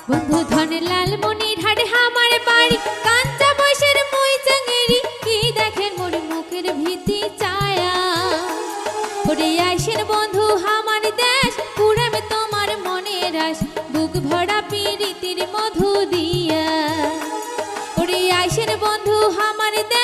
বন্ধু ধন লাল মনির হাটে আমার বাড়ি কাঞ্চা বয়সের মই চাঙ্গেরি কি দেখেন মোর মুখের ভীতি ছায়া ওরে আইসেন বন্ধু আমার দেশ পুরাবে তোমার মনের আশ বুক ভরা প্রীতির মধু দিয়া ওরে আইসেন বন্ধু আমার দেশ